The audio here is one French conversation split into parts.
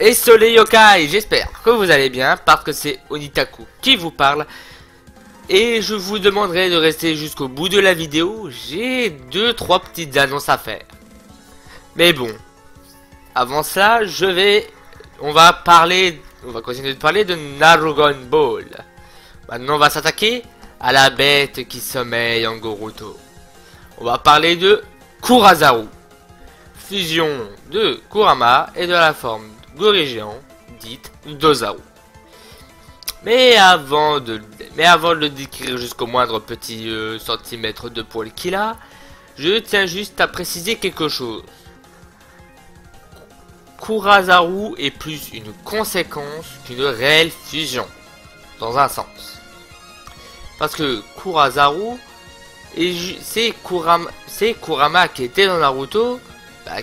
Et sur les yokai, j'espère que vous allez bien, parce que c'est Onitaku qui vous parle. Et je vous demanderai de rester jusqu'au bout de la vidéo, j'ai 2-3 petites annonces à faire. Mais bon, avant cela, on va continuer de parler de Dragon Ball. Maintenant, on va s'attaquer à la bête qui sommeille en Goruto. On va parler de Kurazaru, fusion de Kurama et de la forme Goré géant, dite Dozaru. Mais avant de le décrire jusqu'au moindre petit centimètre de poil qu'il a, je tiens juste à préciser quelque chose. Kurazaru est plus une conséquence qu'une réelle fusion, dans un sens. Parce que Kurazaru, c'est Kurama qui était dans Naruto,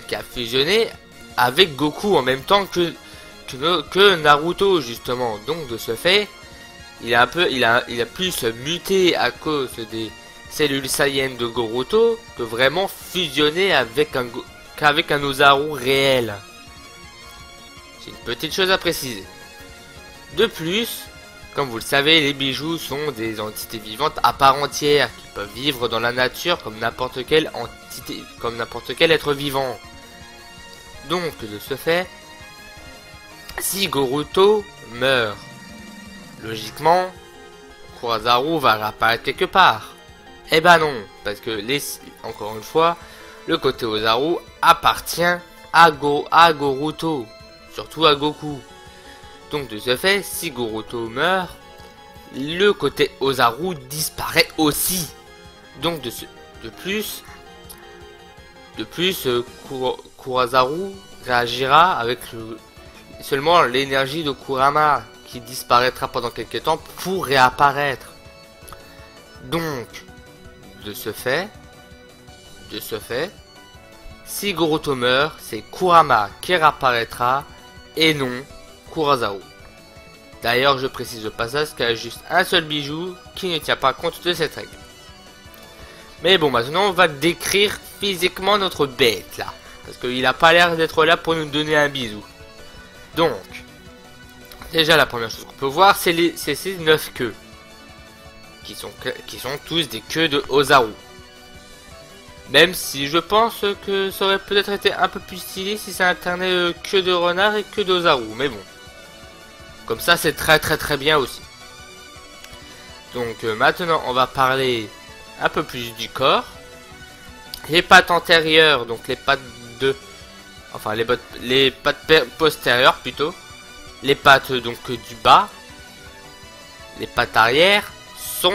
qui a fusionné avec Goku en même temps que Naruto justement. Donc de ce fait, il a plus muté à cause des cellules Saiyan de Goruto que vraiment fusionné qu'avec un Ozaru réel. C'est une petite chose à préciser. De plus, comme vous le savez, les bijoux sont des entités vivantes à part entière qui peuvent vivre dans la nature comme n'importe quelle entité, comme n'importe quel être vivant. Donc, de ce fait, si Goruto meurt, logiquement, Kurazaru va réapparaître quelque part. Eh ben non, parce que encore une fois, le côté Ozaru appartient à Goruto, surtout à Goku. Donc de ce fait, si Goruto meurt, le côté Ozaru disparaît aussi. Donc de plus, Kurazaru réagira avec seulement l'énergie de Kurama qui disparaîtra pendant quelques temps pour réapparaître. Donc, de ce fait, si Goruto meurt, c'est Kurama qui réapparaîtra et non Kurazaru. D'ailleurs, je précise au passage qu'il y a juste un seul bijou qui ne tient pas compte de cette règle. Mais bon, maintenant on va décrire physiquement notre bête là. Parce qu'il n'a pas l'air d'être là pour nous donner un bisou. Donc, déjà la première chose qu'on peut voir, c'est ces 9 queues. Qui sont tous des queues de Ozaru. Même si je pense que ça aurait peut-être été un peu plus stylé si ça alternait queue de renard et queue d'Ozaru. Mais bon. Comme ça c'est très bien aussi. Donc maintenant on va parler un peu plus du corps. Les pattes antérieures, donc les pattes les pattes postérieures plutôt. Les pattes donc du bas. Les pattes arrière sont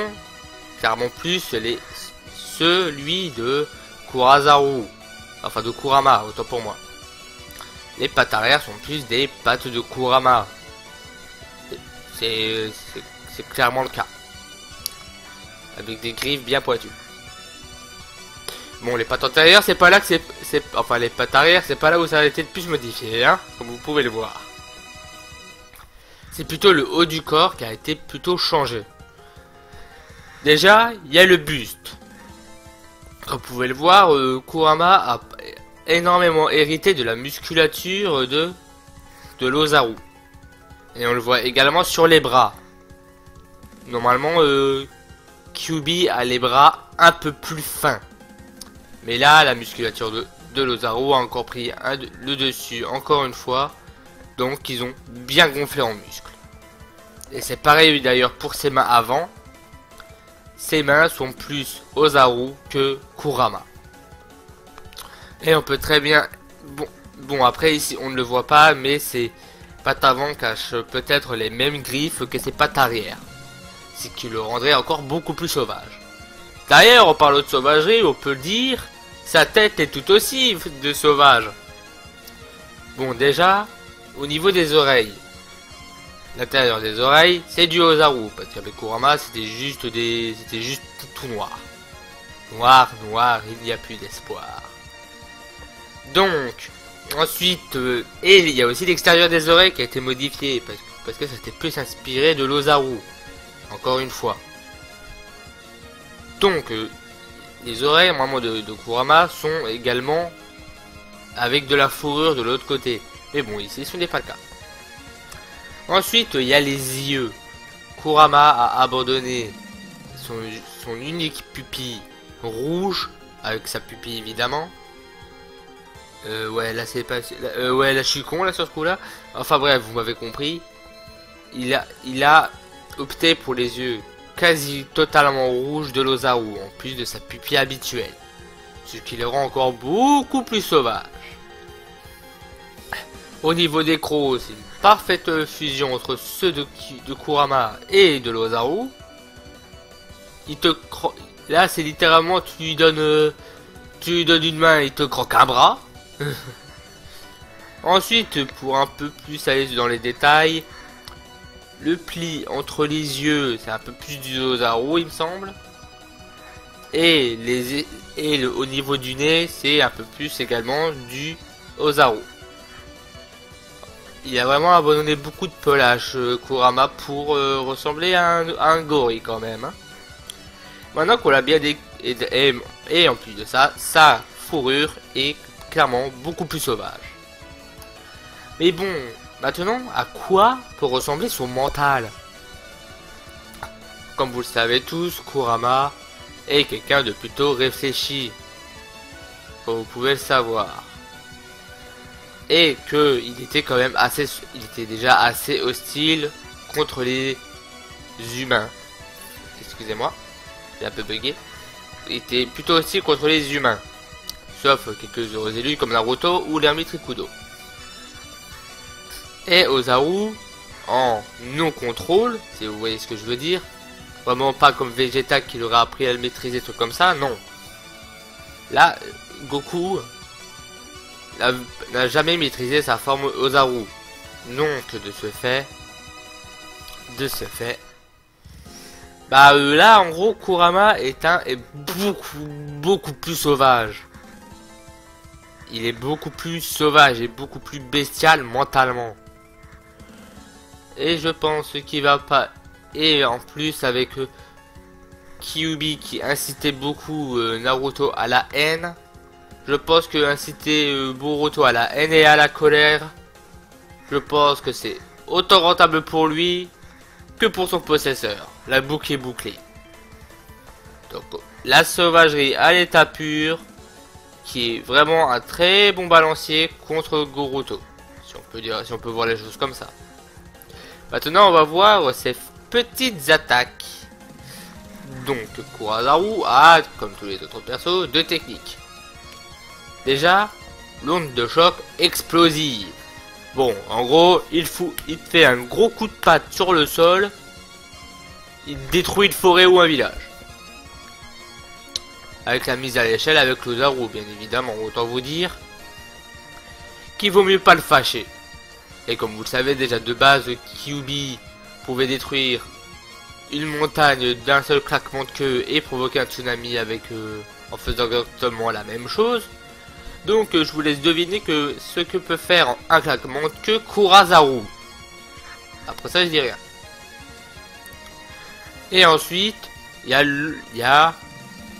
clairement plus celui de Kurazaru. Enfin de Kurama, autant pour moi. Les pattes arrière sont plus des pattes de Kurama. C'est clairement le cas. Avec des griffes bien pointues. Bon, les pattes antérieures, c'est pas là que enfin, les pattes arrière, c'est pas là où ça a été le plus modifié, hein, comme vous pouvez le voir. C'est plutôt le haut du corps qui a été plutôt changé. Déjà, il y a le buste. Comme vous pouvez le voir, Kurama a énormément hérité de la musculature de l'Ozaru. Et on le voit également sur les bras. Normalement, Kyuubi a les bras un peu plus fins. Mais là, la musculature de l'Ozaru a encore pris le dessus encore une fois. Donc, ils ont bien gonflé en muscles. Et c'est pareil d'ailleurs pour ses mains avant. Ses mains sont plus Ozaru que Kurama. Et on peut très bien... Bon après ici on ne le voit pas, mais ses pattes avant cachent peut-être les mêmes griffes que ses pattes arrière. Ce qui le rendrait encore beaucoup plus sauvage. D'ailleurs, on parle de sauvagerie, on peut dire, sa tête est tout aussi de sauvage. Bon déjà, au niveau des oreilles. L'intérieur des oreilles, c'est du Ozaru, parce qu'avec Kurama, c'était juste tout noir. Noir, il n'y a plus d'espoir. Donc, ensuite, et il y a aussi l'extérieur des oreilles qui a été modifié, parce que ça s'était plus inspiré de l'Ozaru. Encore une fois. Donc, les oreilles, normalement, de Kurama sont également avec de la fourrure de l'autre côté. Mais bon, ici, ce n'est pas le cas. Ensuite, il y a les yeux. Kurama a abandonné son unique pupille rouge, avec sa pupille évidemment. Ouais, là c'est pas... ouais, là je suis con là sur ce coup là. Enfin bref, vous m'avez compris. Il a opté pour les yeux quasi totalement rouges de l'Ozaru, en plus de sa pupille habituelle. Ce qui le rend encore beaucoup plus sauvage. Au niveau des crocs, c'est une parfaite fusion entre ceux de Kurama et de l'Ozaru. Là c'est littéralement tu lui donnes une main, il te croque un bras. Ensuite, pour un peu plus aller dans les détails, le pli entre les yeux, c'est un peu plus du Ozaru, il me semble. Et au niveau du nez, c'est un peu plus également du Ozaru. Il a vraiment abandonné beaucoup de pelage, Kurama, pour ressembler à un gorille quand même. Hein. Maintenant qu'on l'a bien et en plus de ça, sa fourrure est clairement beaucoup plus sauvage. Mais bon, maintenant, à quoi peut ressembler son mental? Comme vous le savez tous, Kurama est quelqu'un de plutôt réfléchi, comme vous pouvez le savoir. Et que il était quand même il était déjà assez hostile contre les humains. Excusez-moi, j'ai un peu bugué. Il était plutôt hostile contre les humains. Sauf quelques heureux élus comme Naruto ou l'ermite Rikudo. Et Ozaru, en non-contrôle, si vous voyez ce que je veux dire, vraiment pas comme Vegeta qui leur a appris à le maîtriser, tout comme ça, non. Là, Goku n'a jamais maîtrisé sa forme Ozaru. Donc, de ce fait, bah là, en gros, Kurama est beaucoup plus sauvage. Il est beaucoup plus sauvage et beaucoup plus bestial mentalement. Et je pense qu'il va pas... Et en plus avec Kyuubi qui incitait beaucoup Naruto à la haine. Je pense que inciter Boruto à la haine et à la colère, je pense que c'est autant rentable pour lui que pour son possesseur. La boucle est bouclée. Donc la sauvagerie à l'état pur, qui est vraiment un très bon balancier contre Boruto, si on peut voir les choses comme ça. Maintenant on va voir ces petites attaques. Donc Kurosaru a, comme tous les autres persos, deux techniques. Déjà, l'onde de choc explosive. Bon, en gros, il te fait un gros coup de patte sur le sol, il détruit une forêt ou un village. Avec la mise à l'échelle avec l'Ozaru, bien évidemment, autant vous dire qu'il vaut mieux pas le fâcher. Et comme vous le savez déjà de base, Kyuubi pouvait détruire une montagne d'un seul claquement de queue et provoquer un tsunami avec en faisant exactement la même chose. Donc je vous laisse deviner que ce que peut faire en un claquement de queue Kurosaru. Après ça je dis rien. Et ensuite il y a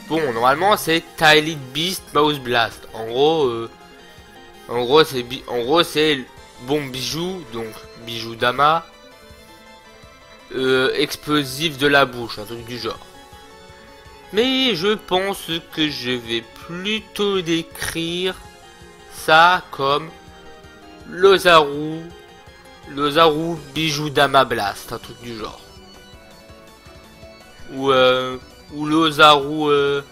bon, normalement c'est Tylid Beast Mouse Blast. En gros c'est bon bijou, donc bijou Dama explosif de la bouche, un truc du genre. Mais je pense que je vais plutôt décrire ça comme l'Ozaru bijou Dama Blast, un truc du genre. Ou l'Ozaru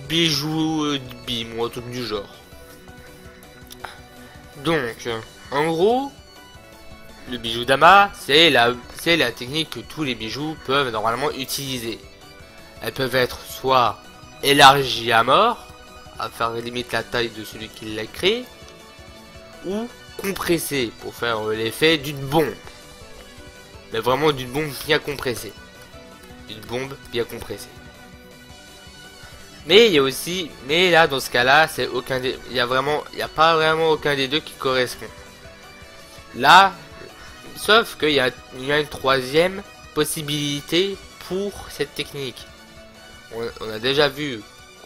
bijou Bim, ou un truc du genre. Donc, en gros, le bijou Dama, c'est la technique que tous les bijoux peuvent normalement utiliser. Elles peuvent être soit élargies à mort, à faire limite la taille de celui qui l'a créé, ou compressées pour faire l'effet d'une bombe. Mais vraiment d'une bombe bien compressée. Une bombe bien compressée. Mais il y a aussi, mais là dans ce cas-là, c'est aucun des, il y a pas vraiment aucun des deux qui correspond. Là, sauf qu'il y a une troisième possibilité pour cette technique. On a déjà vu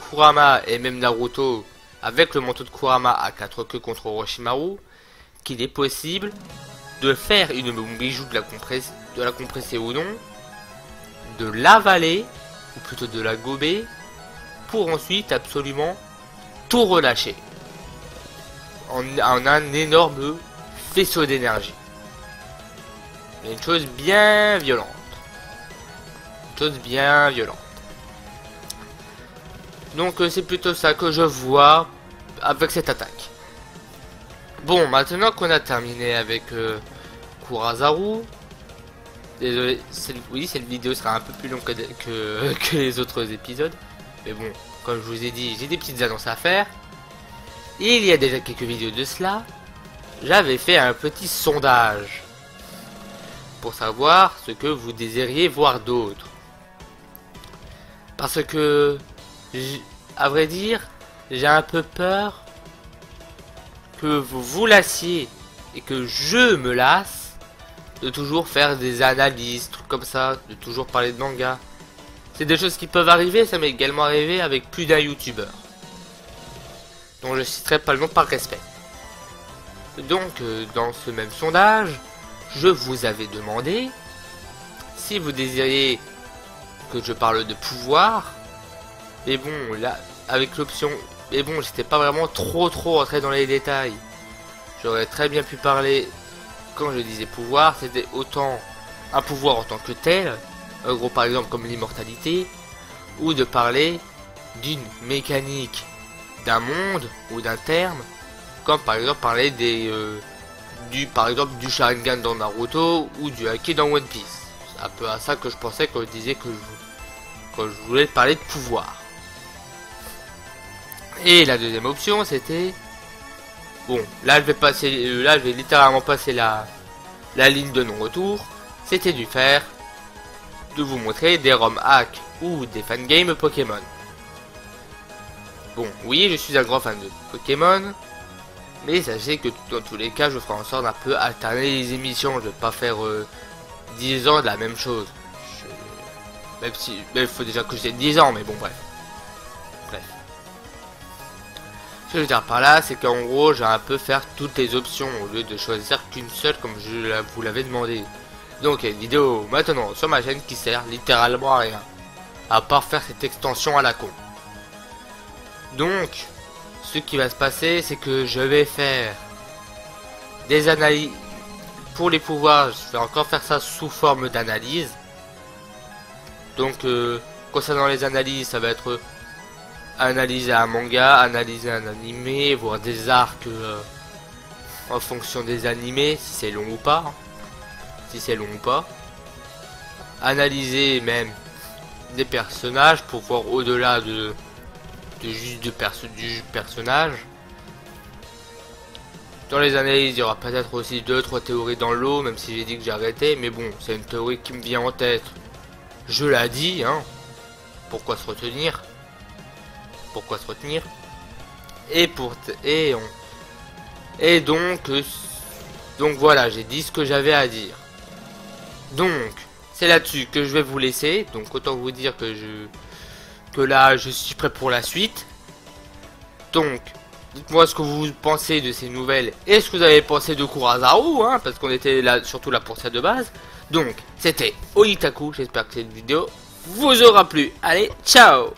Kurama et même Naruto avec le manteau de Kurama à 4 queues contre Orochimaru qu'il est possible de faire une bijou de la compresser ou non, de l'avaler, ou plutôt de la gober, pour ensuite absolument tout relâcher en un énorme faisceau d'énergie. Une chose bien violente. Une chose bien violente. Donc c'est plutôt ça que je vois avec cette attaque. Bon, maintenant qu'on a terminé avec Kurazaru, désolé, oui, cette vidéo sera un peu plus longue que les autres épisodes. Mais bon, comme je vous ai dit, j'ai des petites annonces à faire. Il y a déjà quelques vidéos de cela, j'avais fait un petit sondage pour savoir ce que vous désiriez voir d'autre. Parce que, à vrai dire, j'ai un peu peur que vous vous lassiez et que je me lasse de toujours faire des analyses, trucs comme ça, de toujours parler de manga. C'est des choses qui peuvent arriver, ça m'est également arrivé avec plus d'un youtubeur, dont je citerai pas le nom par respect. Donc, dans ce même sondage, je vous avais demandé si vous désiriez que je parle de pouvoir. Mais bon, là, avec l'option... Mais bon, j'étais pas vraiment trop rentré dans les détails. J'aurais très bien pu parler, quand je disais pouvoir, c'était autant un pouvoir en tant que tel, en gros par exemple comme l'immortalité, ou de parler d'une mécanique d'un monde ou d'un terme, comme par exemple parler du Sharingan dans Naruto ou du Haki dans One Piece. C'est un peu à ça que je pensais quand je disais quand je voulais parler de pouvoir. Et la deuxième option c'était, bon là je vais littéralement passer la ligne de non-retour, c'était de vous montrer des ROM hacks ou des fangames Pokémon. Bon, oui, je suis un grand fan de Pokémon, mais sachez que dans tous les cas, je ferai en sorte d'un peu alterner les émissions. Je vais pas faire 10 ans de la même chose. Même si, il faut déjà que j'ai 10 ans, mais bon, bref. Ce que je veux dire par là, c'est qu'en gros, j'ai un peu faire toutes les options au lieu de choisir qu'une seule comme vous l'avez demandé. Donc, il y a une vidéo maintenant sur ma chaîne qui sert littéralement à rien, à part faire cette extension à la con. Donc, ce qui va se passer, c'est que je vais faire des analyses. Pour les pouvoirs, je vais encore faire ça sous forme d'analyse. Donc, concernant les analyses, ça va être analyser un manga, analyser un animé, voir des arcs en fonction des animés, si c'est long ou pas. Analyser même des personnages pour voir au-delà du personnage. Dans les analyses, il y aura peut-être aussi 2-3 théories dans l'eau, même si j'ai dit que j'ai arrêté, mais bon, c'est une théorie qui me vient en tête. Je la dis, hein. Pourquoi se retenir? Et donc voilà, j'ai dit ce que j'avais à dire. Donc, c'est là-dessus que je vais vous laisser. Donc autant vous dire que là, je suis prêt pour la suite. Donc, dites-moi ce que vous pensez de ces nouvelles et ce que vous avez pensé de Kurazaru, hein, parce qu'on était là, surtout là pour ça de base. Donc, c'était Oitaku. J'espère que cette vidéo vous aura plu. Allez, ciao!